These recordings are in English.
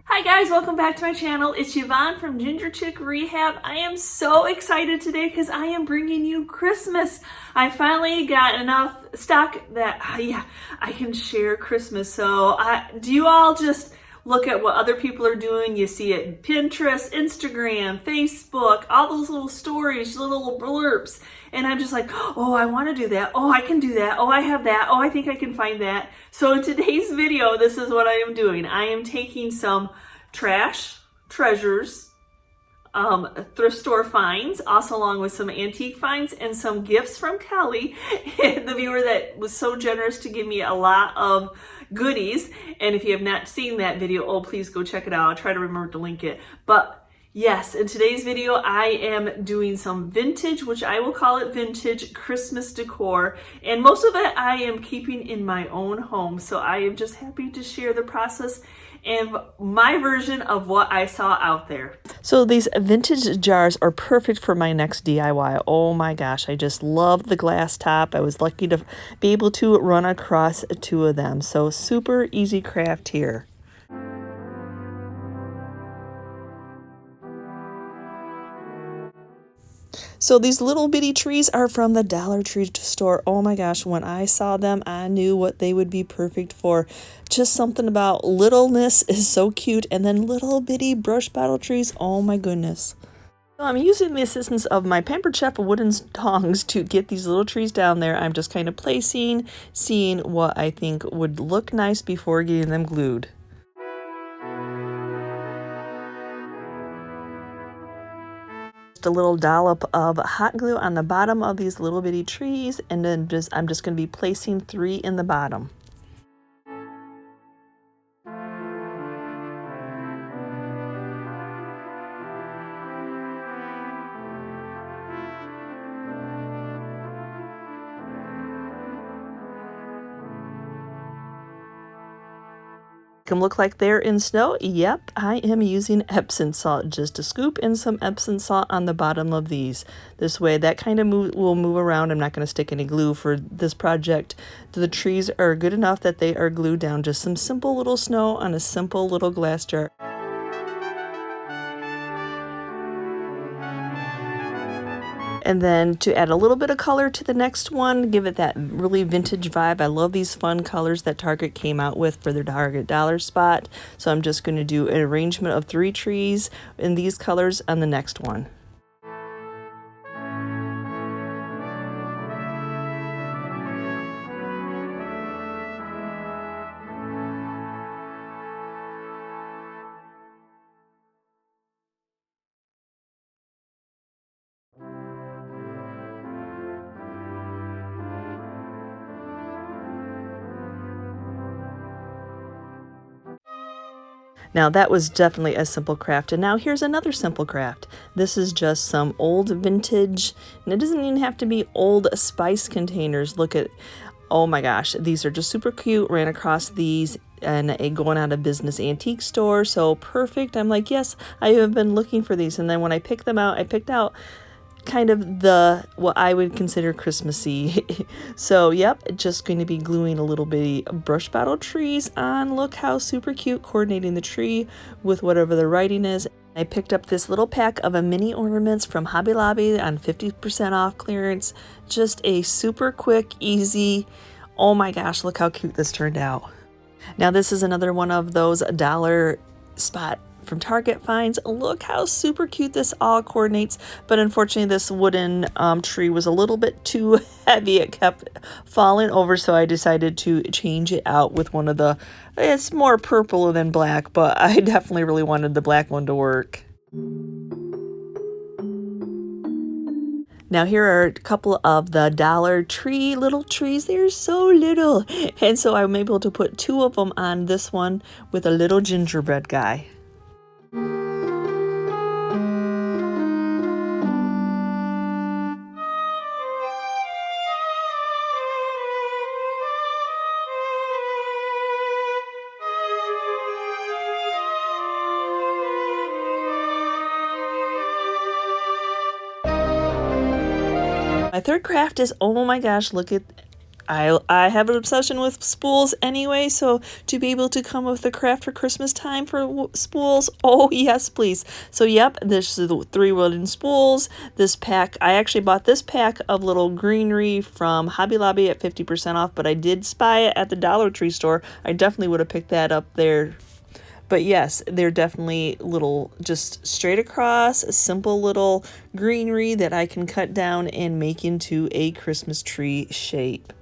Hi guys, welcome back to my channel. It's Yvonne from Ginger Chick Rehab. I am so excited today because I am bringing you Christmas. I finally got enough stock that I can share Christmas. So do you all just look at what other people are doing? You see it in Pinterest, Instagram, Facebook, all those little stories, little blurbs. And I'm just like, oh, I want to do that. Oh, I can do that. Oh, I have that. Oh, I think I can find that. So in today's video, this is what I am doing. I am taking some trash, treasures, thrift store finds, also along with some antique finds and some gifts from Kelly, the viewer that was so generous to give me a lot of goodies. And if you have not seen that video, oh, please go check it out. I'll try to remember to link it. But yes, in today's video, I am doing some vintage, which I will call it vintage Christmas decor. And most of it I am keeping in my own home. So I am just happy to share the process and my version of what I saw out there. So these vintage jars are perfect for my next DIY. Oh my gosh, I just love the glass top. I was lucky to be able to run across two of them. So super easy craft here. So these little bitty trees are from the Dollar Tree store. Oh my gosh, when I saw them, I knew what they would be perfect for. Just something about littleness is so cute. And then little bitty brush bottle trees, oh my goodness. So I'm using the assistance of my Pampered Chef wooden tongs to get these little trees down there. I'm just kind of placing, seeing what I think would look nice before getting them glued. A little dollop of hot glue on the bottom of these little bitty trees, and then I'm just going to be placing 3 in the bottom. Can look like they're in snow. Yep, I am using Epsom salt, just a scoop and some Epsom salt on the bottom of these. This way that kind of will move around. I'm not going to stick any glue for this project. The trees are good enough that they are glued down. Just some simple little snow on a simple little glass jar. And then to add a little bit of color to the next one, give it that really vintage vibe. I love these fun colors that Target came out with for their Target dollar spot. So I'm just going to do an arrangement of 3 trees in these colors on the next one. Now that was definitely a simple craft, and now here's another simple craft. This is just some old vintage, and it doesn't even have to be old spice containers. Look at, oh my gosh, these are just super cute. Ran across these in a going out of business antique store, so perfect. I'm like, yes, I have been looking for these, and then when I picked them out, I picked out kind of what I would consider Christmassy. So yep, just going to be gluing a little bitty brush bottle trees on. Look how super cute, coordinating the tree with whatever the writing is. I picked up this little pack of mini ornaments from Hobby Lobby on 50% off clearance. Just a super quick, easy, oh my gosh, look how cute this turned out. Now this is another one of those dollar spot from Target finds. Look how super cute this all coordinates, but unfortunately this wooden tree was a little bit too heavy. It kept falling over, so I decided to change it out with one of the, it's more purple than black, but I definitely really wanted the black one to work. Now here are a couple of the Dollar Tree little trees. They're so little, and so I'm able to put 2 of them on this one with a little gingerbread guy. My third craft is, oh my gosh, look at, I have an obsession with spools anyway, so to be able to come with the craft for Christmas time for spools, oh yes please. So yep, this is the 3 wooden spools. This pack, I actually bought this pack of little greenery from Hobby Lobby at 50% off, but I did spy it at the Dollar Tree store. I definitely would have picked that up there. But yes, they're definitely little, just straight across, simple little greenery that I can cut down and make into a Christmas tree shape.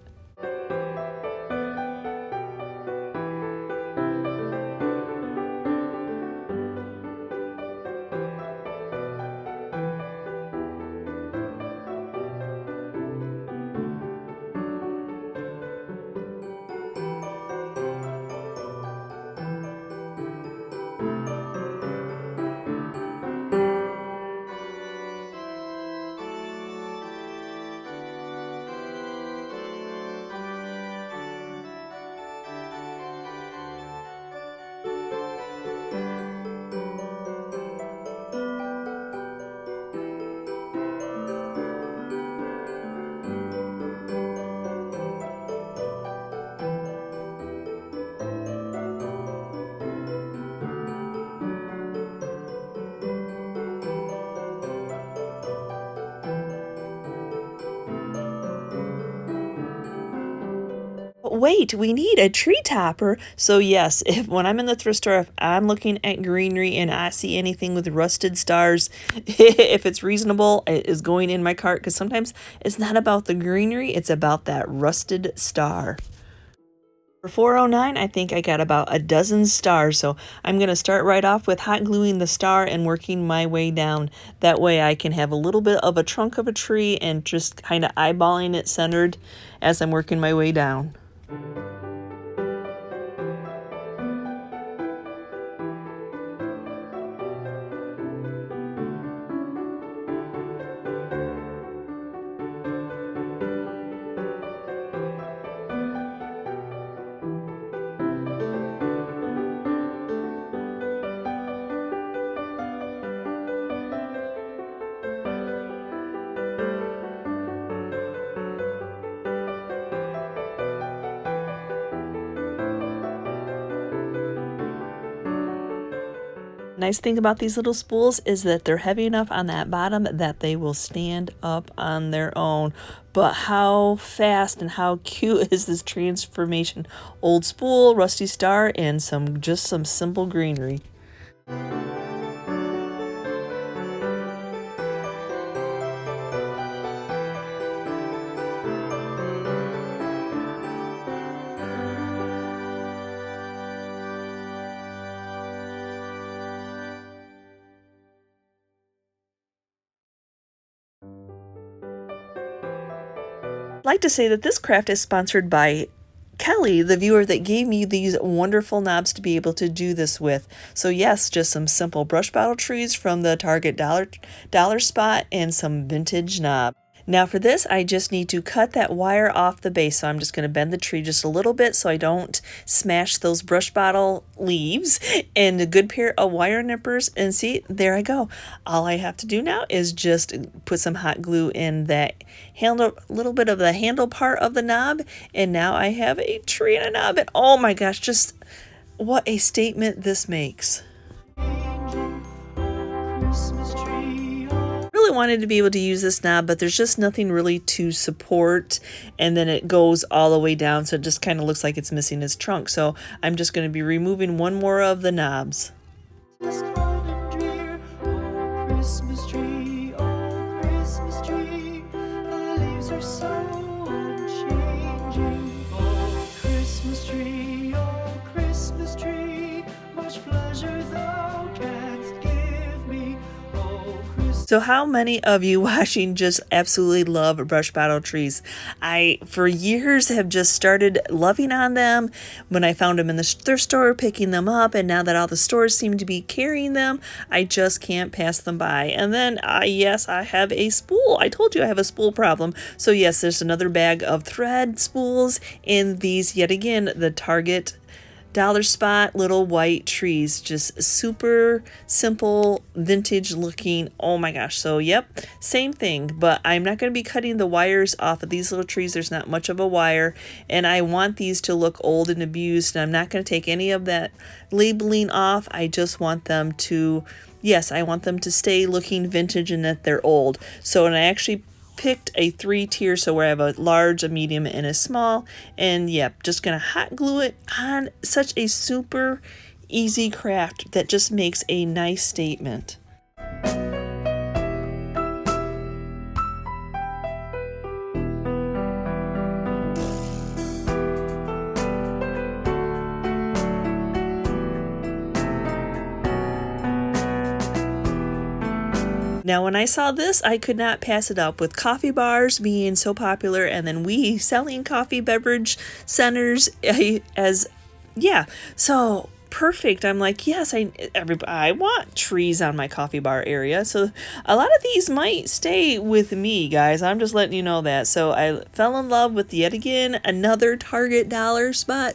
Wait, we need a tree topper. So yes, if when I'm in the thrift store, if I'm looking at greenery and I see anything with rusted stars, if it's reasonable, it is going in my cart, because sometimes it's not about the greenery, it's about that rusted star. For $4.09, I think I got about a dozen stars, so I'm going to start right off with hot gluing the star and working my way down. That way I can have a little bit of a trunk of a tree and just kind of eyeballing it centered as I'm working my way down. Nice thing about these little spools is that they're heavy enough on that bottom that they will stand up on their own. But how fast and how cute is this transformation? Old spool, rusty star, and just some simple greenery. I'd like to say that this craft is sponsored by Kelly, the viewer that gave me these wonderful knobs to be able to do this with. So yes, just some simple brush bottle trees from the Target dollar spot and some vintage knob. Now for this, I just need to cut that wire off the base. So I'm just going to bend the tree just a little bit so I don't smash those brush bottle leaves, and a good pair of wire nippers. And see, there I go. All I have to do now is just put some hot glue in that handle, little bit of the handle part of the knob. And now I have a tree and a knob. And oh my gosh, just what a statement this makes. Really wanted to be able to use this knob, but there's just nothing really to support, and then it goes all the way down, so it just kind of looks like it's missing its trunk. So I'm just going to be removing one more of the knobs. So how many of you watching just absolutely love brush bottle trees? I, for years, have just started loving on them. When I found them in the thrift store, picking them up, and now that all the stores seem to be carrying them, I just can't pass them by. And then, yes, I have a spool. I told you I have a spool problem. So yes, there's another bag of thread spools in these, yet again, the Target dollar spot little white trees, just super simple vintage looking. Oh my gosh. So yep, same thing, but I'm not going to be cutting the wires off of these little trees. There's not much of a wire, and I want these to look old and abused, and I'm not going to take any of that labeling off. I just want them to, yes, I want them to stay looking vintage and that they're old. So, and I actually picked a 3-tier, so where I have a large, a medium, and a small, and yep, just gonna hot glue it on. Such a super easy craft that just makes a nice statement. Now, when I saw this, I could not pass it up, with coffee bars being so popular, and then we selling coffee beverage centers as, yeah, so perfect. I'm like, yes, I want trees on my coffee bar area. So a lot of these might stay with me, guys. I'm just letting you know that. So I fell in love with, yet again, another Target dollar spot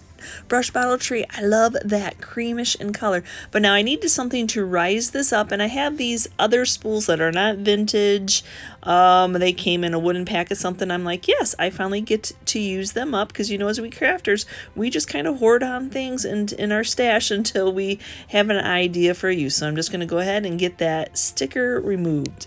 brush bottle tree. I love that creamish in color, but now I needed something to rise this up, and I have these other spools that are not vintage. They came in a wooden pack of something. I'm like, yes, I finally get to use them up, because you know, as we crafters, we just kind of hoard on things in our stash until we have an idea for use. So I'm just going to go ahead and get that sticker removed.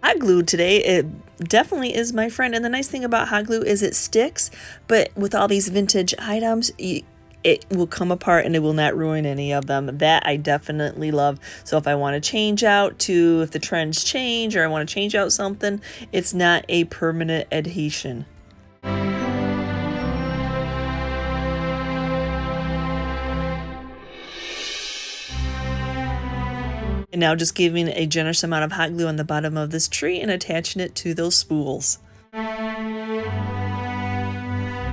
Hot glue today, it definitely is my friend, and the nice thing about hot glue is it sticks, but with all these vintage items, it will come apart and it will not ruin any of them. That I definitely love. So if I want to change out to, if the trends change, or I want to change out something, it's not a permanent adhesion. And now just giving a generous amount of hot glue on the bottom of this tree and attaching it to those spools.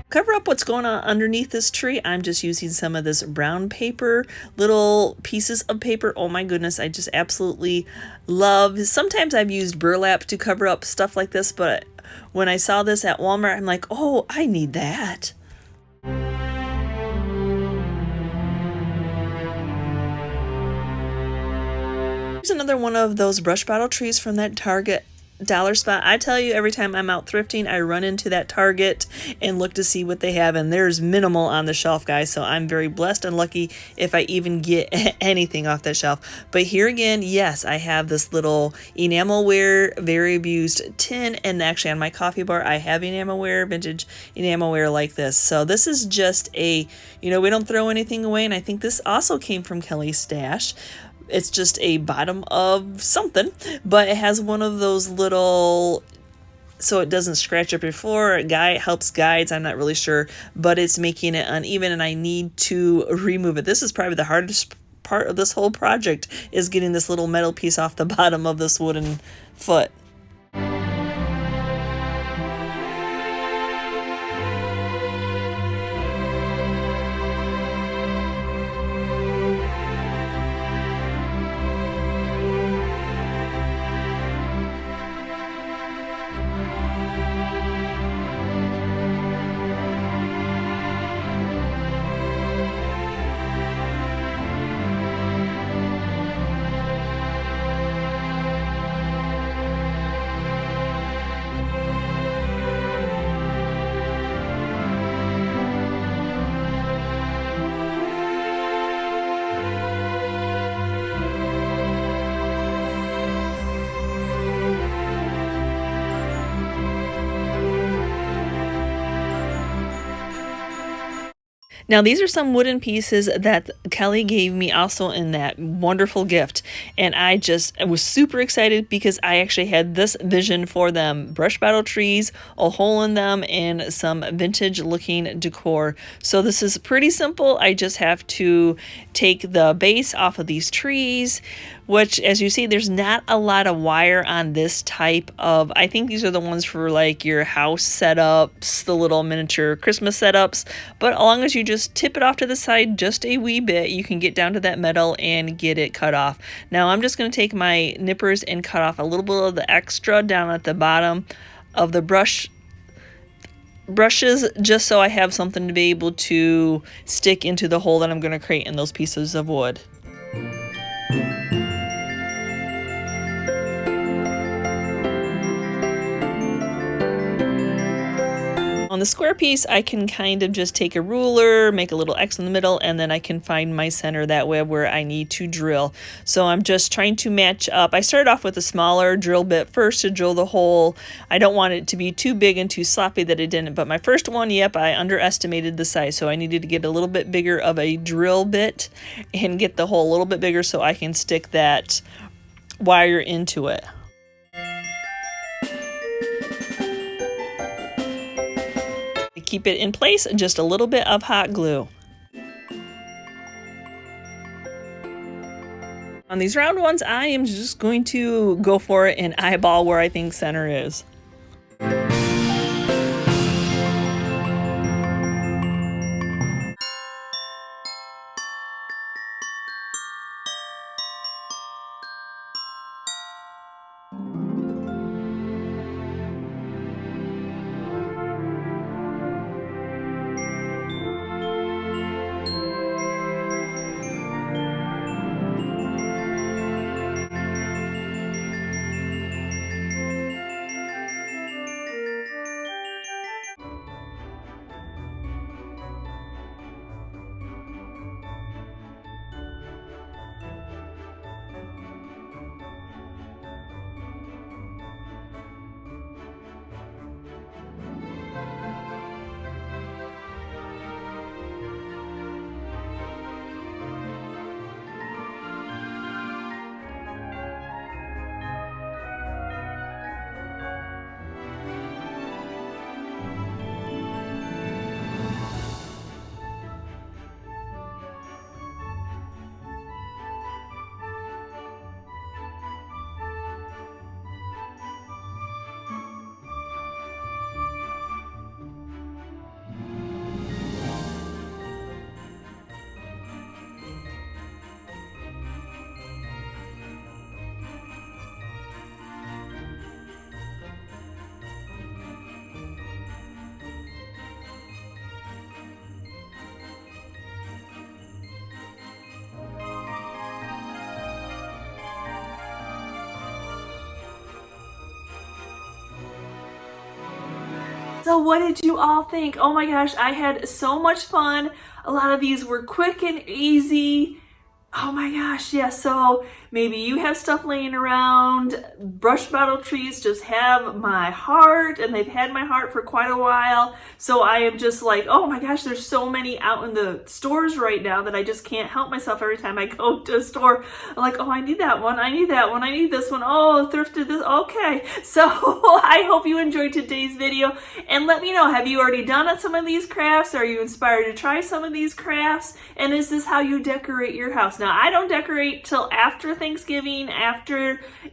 Cover up what's going on underneath this tree. I'm just using some of this brown paper, little pieces of paper. Oh my goodness, I just absolutely love. Sometimes I've used burlap to cover up stuff like this, but when I saw this at Walmart, I'm like, oh, I need that. Here's another one of those brush bottle trees from that Target dollar spot. I tell you, every time I'm out thrifting, I run into that Target and look to see what they have, and there's minimal on the shelf, guys. So I'm very blessed and lucky if I even get anything off that shelf. But here again, yes, I have this little enamelware, very abused tin, and actually on my coffee bar, I have enamelware, vintage enamelware like this. So this is just a, you know, we don't throw anything away, and I think this also came from Kelly's stash. It's just a bottom of something, but it has one of those little, so it doesn't scratch up your floor. It helps guides, I'm not really sure, but it's making it uneven, and I need to remove it. This is probably the hardest part of this whole project, is getting this little metal piece off the bottom of this wooden foot. Now, these are some wooden pieces that Kelly gave me also in that wonderful gift, and I was super excited because I actually had this vision for them: brush bottle trees, a hole in them, and some vintage looking decor. So this is pretty simple. I just have to take the base off of these trees, which, as you see, there's not a lot of wire on this type of, I think these are the ones for like your house setups, the little miniature Christmas setups, but as long as you just tip it off to the side just a wee bit, you can get down to that metal and get it cut off. Now I'm just going to take my nippers and cut off a little bit of the extra down at the bottom of the brush brushes just so I have something to be able to stick into the hole that I'm going to create in those pieces of wood. On the square piece, I can kind of just take a ruler, make a little X in the middle, and then I can find my center that way where I need to drill. So I'm just trying to match up. I started off with a smaller drill bit first to drill the hole. I don't want it to be too big and too sloppy that it didn't, but my first one, yep, I underestimated the size, so I needed to get a little bit bigger of a drill bit and get the hole a little bit bigger so I can stick that wire into it. Keep it in place, just a little bit of hot glue. On these round ones, I am just going to go for it and eyeball where I think center is. So what did you all think? Oh my gosh, I had so much fun. A lot of these were quick and easy. Oh my gosh, yeah, so maybe you have stuff laying around. Brush bottle trees just have my heart, and they've had my heart for quite a while. So I am just like, oh my gosh, there's so many out in the stores right now that I just can't help myself. Every time I go to a store, I'm like, oh, I need that one, I need that one, I need this one. Oh, Thrifted this, okay. So I hope you enjoyed today's video, and let me know, have you already done some of these crafts? Are you inspired to try some of these crafts? And is this how you decorate your house? Now, I don't decorate till after Thanksgiving,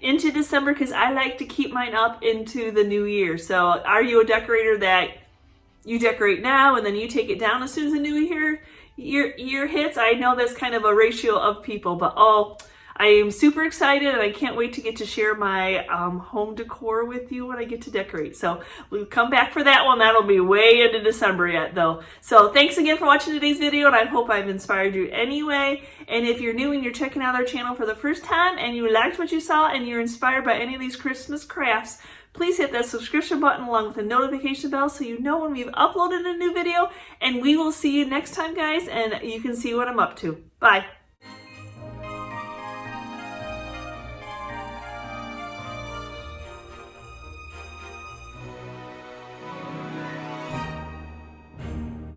into December, because I like to keep mine up into the new year. So are you a decorator that you decorate now and then you take it down as soon as the new year hits? I know that's kind of a ratio of people, but oh, I am super excited, and I can't wait to get to share my home decor with you when I get to decorate. So we'll come back for that one. That'll be way into December yet, though. So thanks again for watching today's video, and I hope I've inspired you anyway. And if you're new and you're checking out our channel for the first time and you liked what you saw and you're inspired by any of these Christmas crafts, please hit that subscription button along with the notification bell so you know when we've uploaded a new video. And we will see you next time, guys, and you can see what I'm up to. Bye.